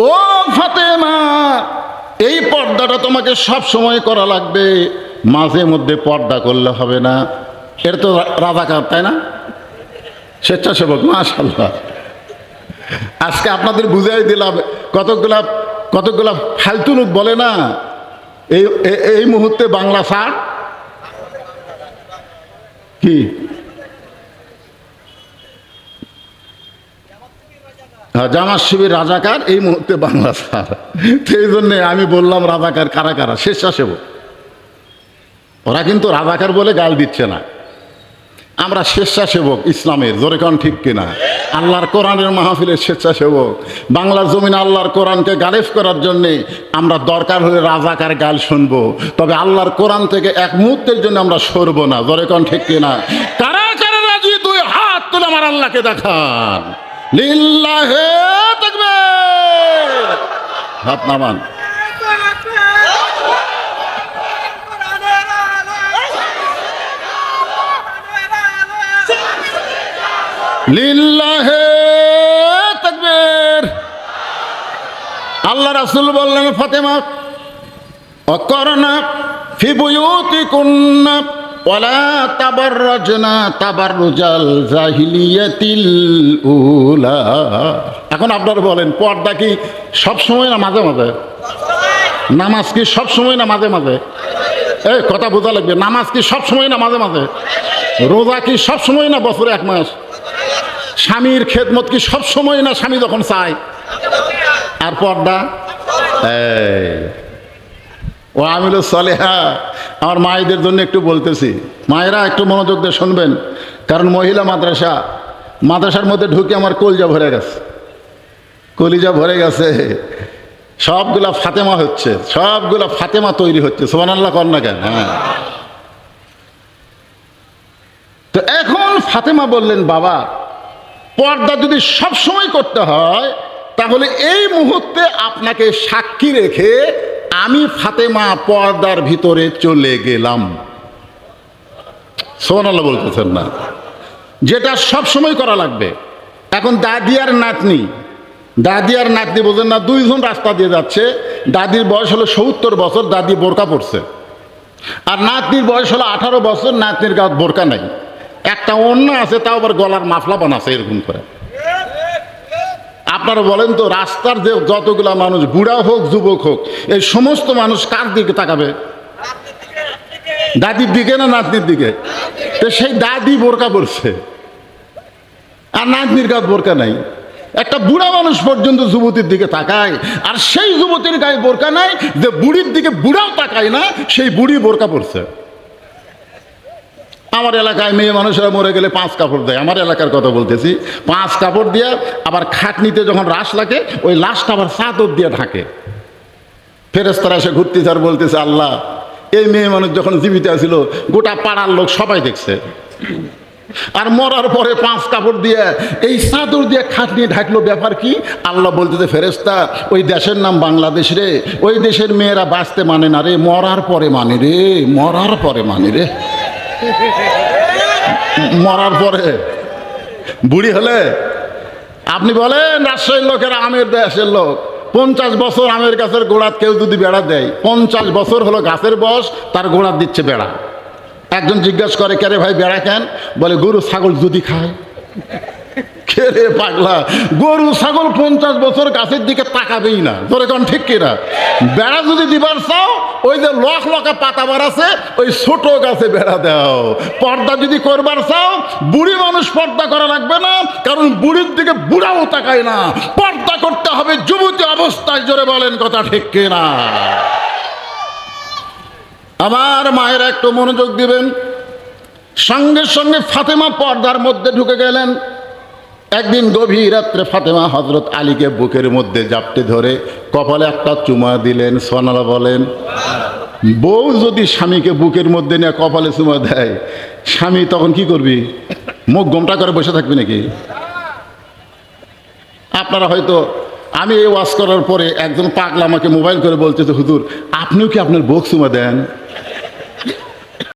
ও ফাতেমা, এই পর্দাটা তোমাকে সব সময় করা লাগবে, মাঝে মধ্যে পর্দা করলে হবে না। এর তো রাজাকার, তাই না? স্বেচ্ছাসেবক, মাশাআল্লাহ। আজকে আপনাদের বুঝাই দিলাম। কতগুলা ফালতু লোক বলে না, এই মুহূর্তে বাংলা স্যার কি জামাত শিবির রাজাকার, এই মুহূর্তে বাংলা স্যার। সেই জন্যে আমি বললাম রাজাকার কারা কারা? স্বেচ্ছাসেবক। ওরা কিন্তু রাজাকার বলে গাল দিচ্ছে না, আমরা স্বেচ্ছাসেবক ইসলামের। জোরে কান ঠিক কিনা? আল্লাহর কোরআনের মাহফিলের স্বেচ্ছাসেবক। বাংলার জমিনে আল্লাহর কোরআনকে গালিফ করার জন্যে আমরা দরকার হলে রাজাকার গাল শুনবো, তবে আল্লাহর কোরআন থেকে এক মুহূর্তের জন্য আমরা সরব না। জোরে কান ঠিক কিনা? কারা কারা রাজি? দুই হাত তুলে আমার আল্লাহকে দেখান। লিল্লাহে তাকবীর। হাত নামান। লিল্লাহে তাকবীর। আল্লাহ রাসূল বললেন, ফাতেমা অকরনা ফি বুয়ুতিকুন্না ওয়ালা তাবাররাজনা তাবাররুজাল জাহিলিয়াতিল উলা। এখন আপনারা বলেন, পর্দা কি সব সময় না মাঝে মাঝে? নামাজ কি সব সময় না মাঝে মাঝে? এই কথা বোঝা লাগবে। নামাজ কি সব সময় না মাঝে মাঝে? রোজা কি সব সময় না বছরে এক মাস? স্বামীর খেদমত কি সব সময় না স্বামী যখন চায়? আর পর্দা ও আমিল সালেহা। আমার মায়েদের জন্য একটু বলতেছি, মায়েরা একটু মনোযোগ দিয়ে শুনবেন, কারণ মহিলা মাদ্রাসার মধ্যে ঢুকে আমার কলিজা ভরে গেছে। সবগুলা ফাতেমা হচ্ছে, সবগুলা ফাতেমা তৈরি হচ্ছে। সুবহানাল্লাহ কর না কেন? হ্যাঁ। তো এখন ফাতেমা বললেন, বাবা পর্দা যদি সব সময় করতে হয়, তাহলে এই মুহূর্তে আপনাকে সাক্ষী রেখে আমি ফাতেমা পর্দার ভিতরে চলে গেলাম। সুবহানাল্লাহ বলতেছেন না? যেটা সব সময় করা লাগবে। এখন দাদি আর নাতনি বোঝেন না, দুইজন রাস্তা দিয়ে যাচ্ছে। দাদির বয়স হলো ৭০ বছর, দাদি বোরকা পরছে। আর নাতনির বয়স হলো 18 বছর, নাতনির গায়ে বোরকা নাই, একটা ওড়না আছে, তাও আবার গলার মাফলা বানাছে এরকম করে। আপনারা বলেন তো, রাস্তার যে যতগুলা মানুষ, বুড়া হোক যুবক হোক, এই সমস্ত মানুষ কার দিকে তাকাবে? দাদির দিকে না নাতনির দিকে? তো সেই দাদি বোরকা পরছে আর নাতনির গায়ে বোরকা নাই। একটা বুড়া মানুষ পর্যন্ত যুবতীর দিকে তাকায়, আর সেই যুবতীর গায়ে বোরকা নাই, যে বুড়ির দিকে বুড়াও তাকায় না, সেই বুড়ি বোরকা পরছে। আমার এলাকায় মেয়ে মানুষেরা মরে গেলে 5 কাপড় দেয়। আমার এলাকার কথা বলতেছি। 5 কাপড় দিয়ে আবার খাটনিতে যখন রাশ লাগে, ওই লাশটা আবার চাদর দিয়ে ঢাকে। ফেরেশতারা এসে ঘুরতেছে আর বলতেছে, আল্লাহ এই মেয়ে মানুষ যখন জীবিত ছিল গোটা পাড়ার লোক সবাই দেখছে, আর মরার পরে 5 কাপড় দিয়ে এই চাদর দিয়ে খাটনি ঢাকলো, ব্যাপার কি? আল্লাহ বলতেছে, ফেরেশতা ওই দেশের নাম বাংলাদেশ রে, ওই দেশের মেয়েরা বাঁচতে মানে না রে, মরার পরে মানে রে, মরার পরে মানে রে। মরার পরে বুড়ি হলে আপনি বলেন, রাজশাহীর লোকেরা আমের দেশের লোক, 50 বছর আমের গাছের গোড়াত কেউ যদি বেড়া দেয়, 50 বছর হলো গাছের বয়স, তার গোড়াত দিচ্ছে বেড়া। একজন জিজ্ঞাসা করে, কে রে ভাই বেড়া কেন? বলে, গরু ছাগল যদি খায়। কে রে পাগলা, গরু ছাগল 50 বছর গাছের দিকে তাকাবেই না। তোর এখন ঠিক কিনা? বেড়া যদি দিবার চাও, ওই যে লকা পাতা বার আছে, ওই ছোট গাছে বেড়া দাও। পর্দা যদি করবার চাও, বুড়ি মানুষ পর্দা করা লাগবে না, কারণ বুড়ির দিকে বুড়াও তাকায় না। পর্দা করতে হবে যুবতী অবস্থায়। জোরে বলেন কথা ঠিক কিনা? আমার মায়েরা একটু মনোযোগ দিবেন। সঙ্গে সঙ্গে ফাতেমা পর্দার মধ্যে ঢুকে গেলেন। একদিন গভীর রাত্রে ফাতেমা হযরত আলীকে বুকের মধ্যে জাপটে ধরে কপালে একটা চুমা দিলেন। সুবহানাল্লাহ বলেন। বউ যদি স্বামীকে বুকের মধ্যে নিয়ে কপালে চুমা দেয়, স্বামী তখন কি করবি? মুখ গোমটা করে বসে থাকবি নাকি? আপনারা হয়তো, আমি এই ওয়াজ করার পরে একজন পাগলা আমাকে মোবাইল করে বলতেছে, হুজুর আপনিও কি আপনার বউ চুমা দেন?